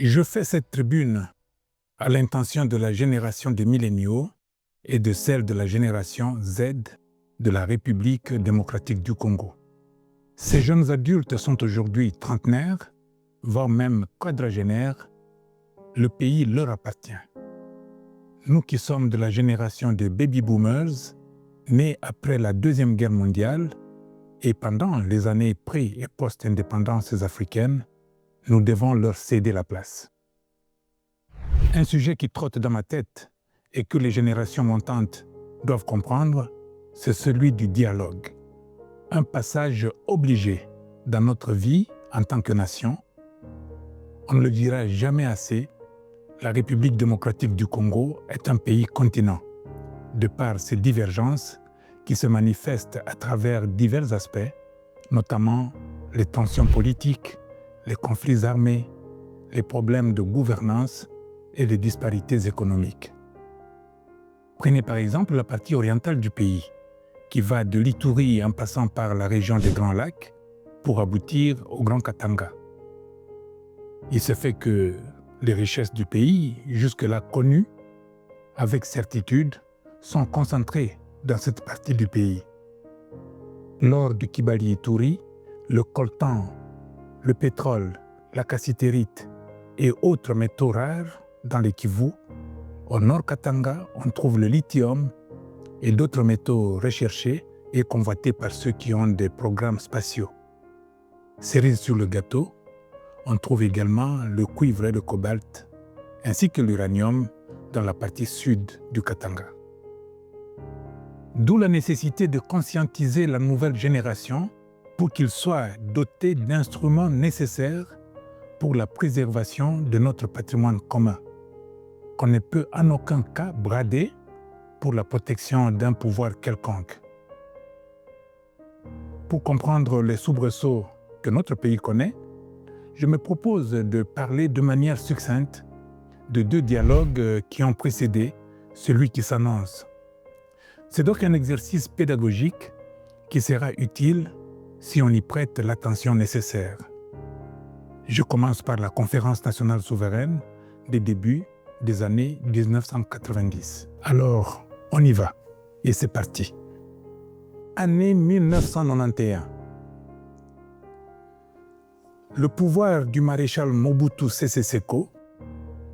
Je fais cette tribune à l'intention de la génération des milléniaux et de celle de la génération Z de la République démocratique du Congo. Ces jeunes adultes sont aujourd'hui trentenaires, voire même quadragénaires. Le pays leur appartient. Nous qui sommes de la génération des baby-boomers, nés après la Deuxième Guerre mondiale et pendant les années pré- et post-indépendances africaines, nous devons leur céder la place. Un sujet qui trotte dans ma tête et que les générations montantes doivent comprendre, c'est celui du dialogue. Un passage obligé dans notre vie en tant que nation. On ne le dira jamais assez, la République démocratique du Congo est un pays continent, de par ses divergences qui se manifestent à travers divers aspects, notamment les tensions politiques, les conflits armés, les problèmes de gouvernance et les disparités économiques. Prenez par exemple la partie orientale du pays, qui va de l'Ituri en passant par la région des Grands Lacs pour aboutir au Grand Katanga. Il se fait que les richesses du pays, jusque-là connues, avec certitude, sont concentrées dans cette partie du pays. L'or du Kibali-Ituri, le coltan, le pétrole, la cassitérite et autres métaux rares dans les Kivu. Au Nord Katanga, on trouve le lithium et d'autres métaux recherchés et convoités par ceux qui ont des programmes spatiaux. Cerise sur le gâteau, on trouve également le cuivre et le cobalt, ainsi que l'uranium dans la partie sud du Katanga. D'où la nécessité de conscientiser la nouvelle génération pour qu'ils soient dotés d'instruments nécessaires pour la préservation de notre patrimoine commun, qu'on ne peut en aucun cas brader pour la protection d'un pouvoir quelconque. Pour comprendre les soubresauts que notre pays connaît, je me propose de parler de manière succincte de deux dialogues qui ont précédé celui qui s'annonce. C'est donc un exercice pédagogique qui sera utile si on y prête l'attention nécessaire. Je commence par la Conférence nationale souveraine des débuts des années 1990. Alors, on y va. Et c'est parti. Année 1991. Le pouvoir du maréchal Mobutu Sese Seko,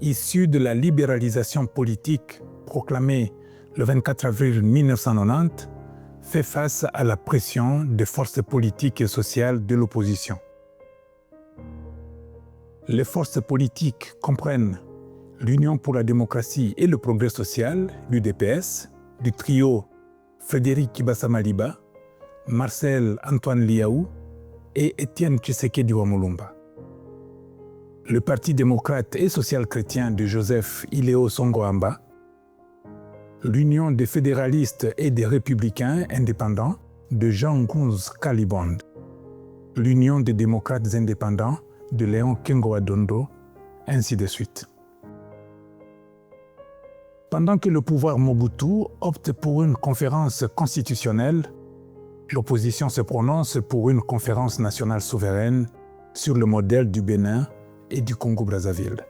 issu de la libéralisation politique proclamée le 24 avril 1990, fait face à la pression des forces politiques et sociales de l'opposition. Les forces politiques comprennent l'Union pour la démocratie et le progrès social, l'UDPS, du trio Frédéric Kibasa-Maliba, Marcel Antoine Liaou et Étienne Tshisekedi Wamulumba. Le Parti démocrate et social-chrétien de Joseph Iléo Songo-Amba, l'Union des fédéralistes et des républicains indépendants de Jean-Ngouz Kalibond, l'Union des démocrates indépendants de Léon Kengo-Adondo, ainsi de suite. Pendant que le pouvoir Mobutu opte pour une conférence constitutionnelle, l'opposition se prononce pour une conférence nationale souveraine sur le modèle du Bénin et du Congo-Brazzaville.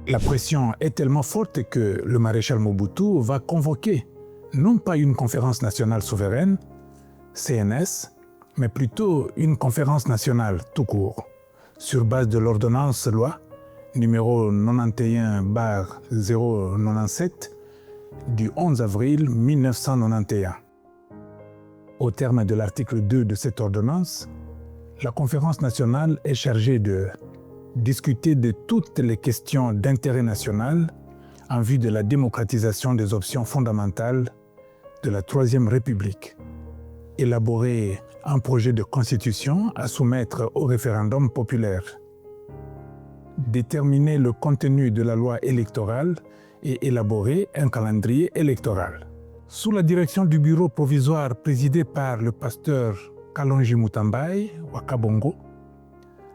La pression est tellement forte que le maréchal Mobutu va convoquer non pas une conférence nationale souveraine, CNS, mais plutôt une conférence nationale tout court, sur base de l'ordonnance loi numéro 91/097 du 11 avril 1991. Au terme de l'article 2 de cette ordonnance, la conférence nationale est chargée de discuter de toutes les questions d'intérêt national en vue de la démocratisation des options fondamentales de la Troisième République, élaborer un projet de constitution à soumettre au référendum populaire, déterminer le contenu de la loi électorale et élaborer un calendrier électoral. Sous la direction du bureau provisoire présidé par le pasteur Kalonji Mutambai, Wakabongo,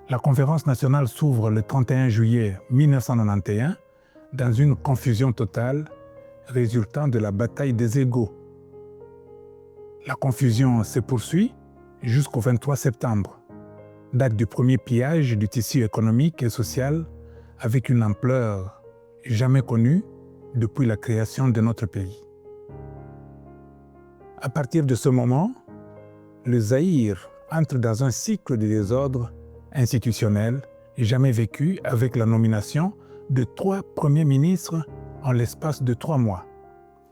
la conférence nationale s'ouvre le 31 juillet 1991 dans une confusion totale résultant de la bataille des égaux. La confusion se poursuit jusqu'au 23 septembre. date du premier pillage du tissu économique et social avec une ampleur jamais connue depuis la création de notre pays. À partir de ce moment, le Zaïre entre dans un cycle de désordre institutionnel jamais vécu avec la nomination de 3 premiers ministres en l'espace de 3 mois.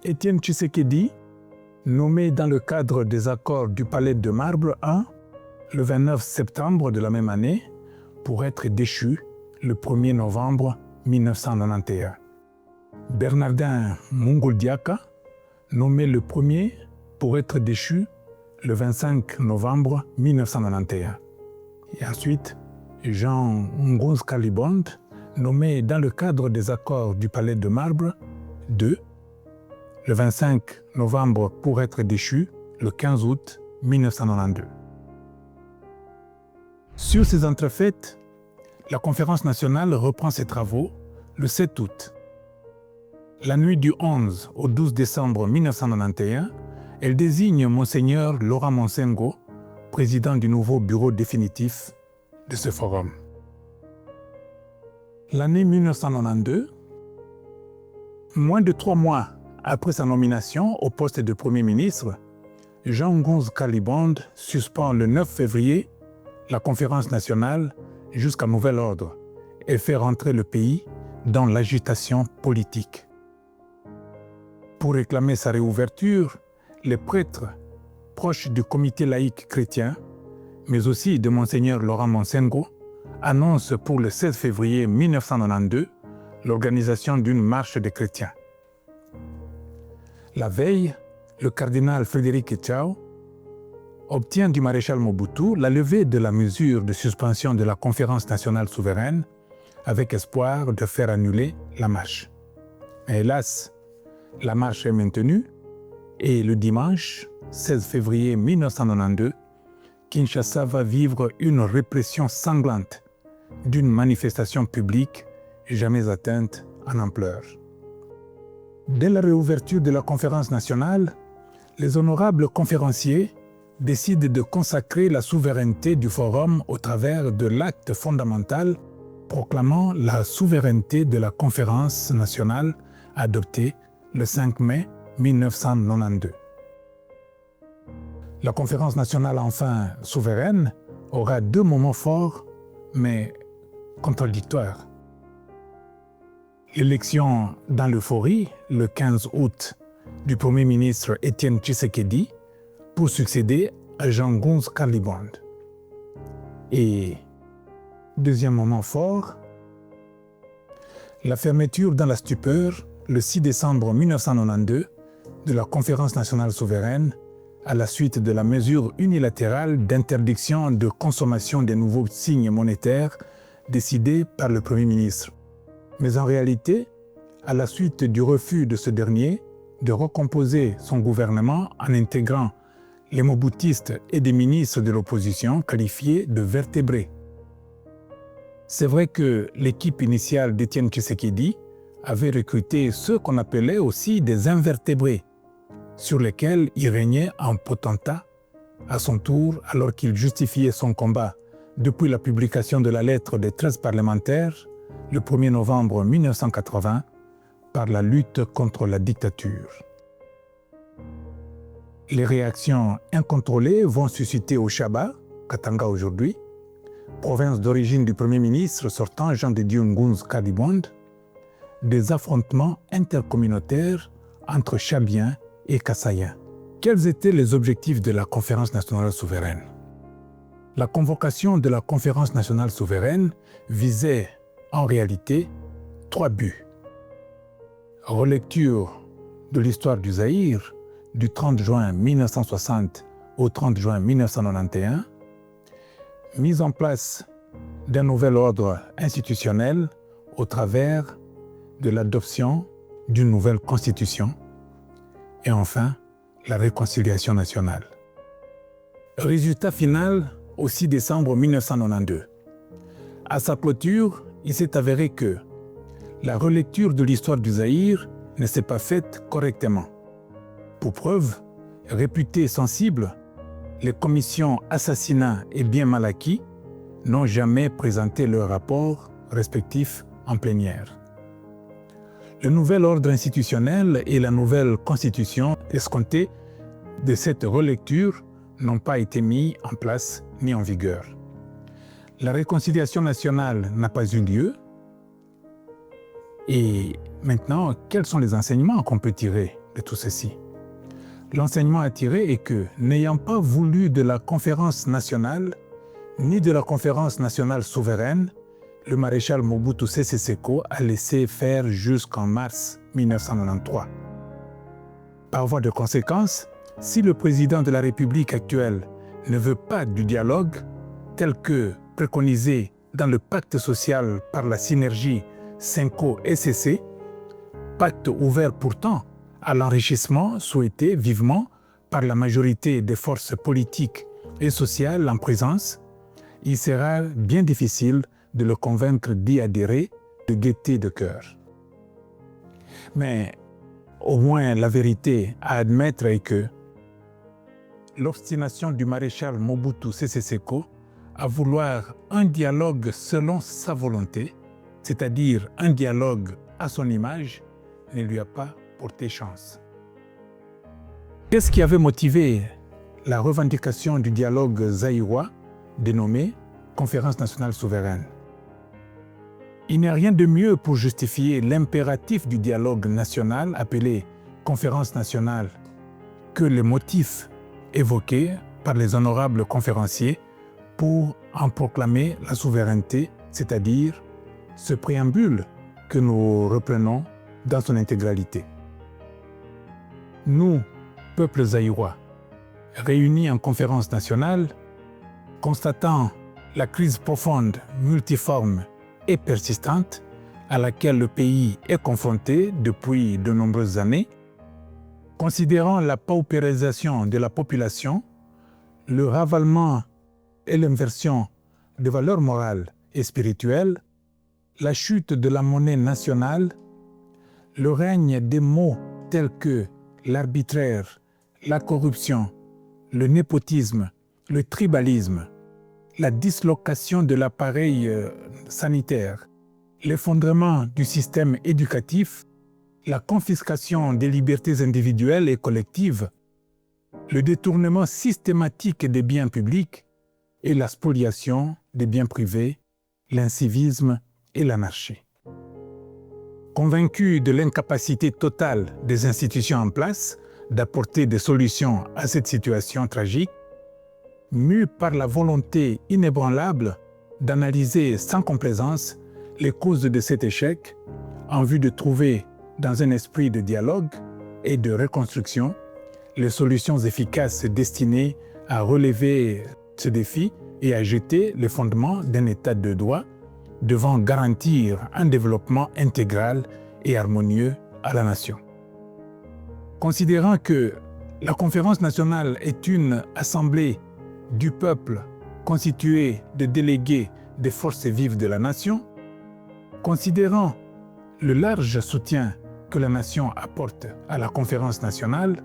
Étienne Tshisekedi, nommé dans le cadre des accords du Palais de Marbre 1, le 29 septembre de la même année, pour être déchu le 1er novembre 1991. Bernardin Munguldiaka, nommé le premier pour être déchu le 25 novembre 1991. Et ensuite, Jean Ngoz Kalibond, nommé dans le cadre des accords du Palais de Marbre 2, le 25 novembre pour être déchu le 15 août 1992. Sur ces entrefaites, la Conférence nationale reprend ses travaux le 7 août. La nuit du 11 au 12 décembre 1991, elle désigne Monseigneur Laurent Monsengo, président du nouveau bureau définitif de ce forum. L'année 1992, moins de 3 mois après sa nomination au poste de Premier ministre, Jean Ngoz Kalibond suspend le 9 février la Conférence nationale jusqu'à nouvel ordre et fait rentrer le pays dans l'agitation politique. Pour réclamer sa réouverture, les prêtres proches du comité laïque chrétien, mais aussi de Monseigneur Laurent Monsengo, annoncent pour le 16 février 1992 l'organisation d'une marche des chrétiens. La veille, le cardinal Frédéric Etchao obtient du maréchal Mobutu la levée de la mesure de suspension de la Conférence nationale souveraine avec espoir de faire annuler la marche. Mais hélas, la marche est maintenue et le dimanche 16 février 1992, Kinshasa va vivre une répression sanglante d'une manifestation publique jamais atteinte en ampleur. Dès la réouverture de la conférence nationale, les honorables conférenciers décident de consacrer la souveraineté du forum au travers de l'acte fondamental proclamant la souveraineté de la conférence nationale adoptée le 5 mai 1992. La conférence nationale enfin souveraine aura 2 moments forts, mais contradictoires. L'élection dans l'euphorie, le 15 août, du Premier ministre Étienne Tshisekedi pour succéder à Jean Ngoz Kalibond. Et deuxième moment fort, la fermeture dans la stupeur, le 6 décembre 1992, de la Conférence nationale souveraine à la suite de la mesure unilatérale d'interdiction de consommation des nouveaux signes monétaires décidée par le Premier ministre. Mais en réalité, à la suite du refus de ce dernier de recomposer son gouvernement en intégrant les moboutistes et des ministres de l'opposition qualifiés de vertébrés. C'est vrai que l'équipe initiale d'Étienne Tshisekedi avait recruté ceux qu'on appelait aussi des invertébrés, sur lesquels il régnait en potentat à son tour alors qu'il justifiait son combat depuis la publication de la lettre des 13 parlementaires le 1er novembre 1980 par la lutte contre la dictature. Les réactions incontrôlées vont susciter au Chaba, Katanga aujourd'hui, province d'origine du Premier ministre sortant Jean de Dieu Ngoz Kalibond, des affrontements intercommunautaires entre Chabiens et Kassaïens. Quels étaient les objectifs de la Conférence nationale souveraine? La convocation de la Conférence nationale souveraine visait en réalité 3 buts. Relecture de l'histoire du Zaïre du 30 juin 1960 au 30 juin 1991, mise en place d'un nouvel ordre institutionnel au travers de l'adoption d'une nouvelle constitution et enfin la réconciliation nationale. Résultat final au 6 décembre 1992. À sa clôture, il s'est avéré que la relecture de l'histoire du Zaïre ne s'est pas faite correctement. Pour preuve, réputées sensibles, les commissions assassinat et bien mal acquis n'ont jamais présenté leurs rapports respectifs en plénière. Le nouvel ordre institutionnel et la nouvelle constitution escomptée de cette relecture n'ont pas été mis en place ni en vigueur. La réconciliation nationale n'a pas eu lieu. Et maintenant, quels sont les enseignements qu'on peut tirer de tout ceci? L'enseignement à tirer est que, n'ayant pas voulu de la conférence nationale, ni de la conférence nationale souveraine, le maréchal Mobutu Sese Seko a laissé faire jusqu'en mars 1993. Par voie de conséquence, si le président de la République actuelle ne veut pas du dialogue tel que préconisé dans le pacte social par la synergie Senko-SCC, pacte ouvert pourtant à l'enrichissement souhaité vivement par la majorité des forces politiques et sociales en présence, il sera bien difficile de le convaincre d'y adhérer de gaieté de cœur. Mais au moins la vérité à admettre est que l'obstination du maréchal Mobutu Sese Seko à vouloir un dialogue selon sa volonté, c'est-à-dire un dialogue à son image, ne lui a pas porté chance. Qu'est-ce qui avait motivé la revendication du dialogue zaïrois dénommé Conférence nationale souveraine? Il n'y a rien de mieux pour justifier l'impératif du dialogue national appelé Conférence nationale que les motifs évoqués par les honorables conférenciers pour en proclamer la souveraineté, c'est-à-dire ce préambule que nous reprenons dans son intégralité. Nous, peuple zaïrois, réunis en conférence nationale, constatant la crise profonde, multiforme et persistante à laquelle le pays est confronté depuis de nombreuses années, considérant la paupérisation de la population, le ravalement et l'inversion des valeurs morales et spirituelles, la chute de la monnaie nationale, le règne des maux tels que l'arbitraire, la corruption, le népotisme, le tribalisme, la dislocation de l'appareil sanitaire, l'effondrement du système éducatif, la confiscation des libertés individuelles et collectives, le détournement systématique des biens publics et la spoliation des biens privés, l'incivisme et l'anarchie. Convaincu de l'incapacité totale des institutions en place d'apporter des solutions à cette situation tragique, mu par la volonté inébranlable d'analyser sans complaisance les causes de cet échec en vue de trouver, dans un esprit de dialogue et de reconstruction, les solutions efficaces destinées à relever ce défi et à jeter les fondements d'un état de droit devant garantir un développement intégral et harmonieux à la nation. Considérant que la conférence nationale est une assemblée du peuple constituée de délégués des forces vives de la nation, considérant le large soutien que la nation apporte à la conférence nationale,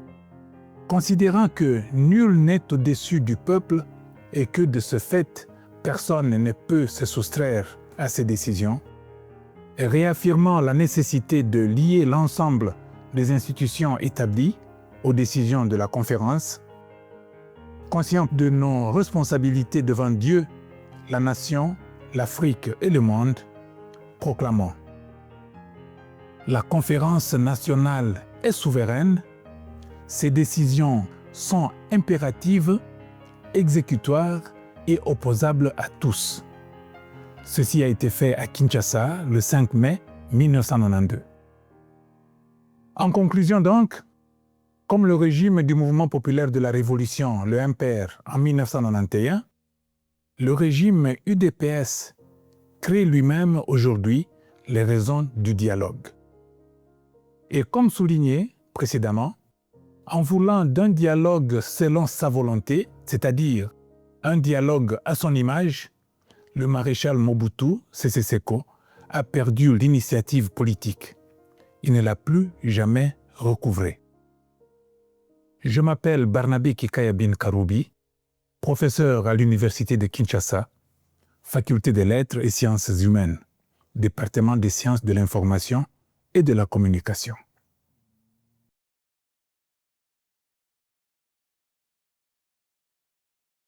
considérant que nul n'est au-dessus du peuple et que de ce fait, personne ne peut se soustraire à ces décisions, et réaffirmant la nécessité de lier l'ensemble des institutions établies aux décisions de la conférence, conscient de nos responsabilités devant Dieu, la nation, l'Afrique et le monde, proclamons: la conférence nationale est souveraine, ses décisions sont impératives, exécutoires et opposables à tous. Ceci a été fait à Kinshasa le 5 mai 1992. En conclusion donc, comme le régime du mouvement populaire de la Révolution, le MPR, en 1991, le régime UDPS crée lui-même aujourd'hui les raisons du dialogue. Et comme souligné précédemment, en voulant d'un dialogue selon sa volonté, c'est-à-dire un dialogue à son image, le maréchal Mobutu Sese Seko a perdu l'initiative politique. Il ne l'a plus jamais recouvrée. Je m'appelle Barnabé Kikaya bin Karoubi, professeur à l'université de Kinshasa, Faculté des lettres et sciences humaines, département des sciences de l'information et de la communication.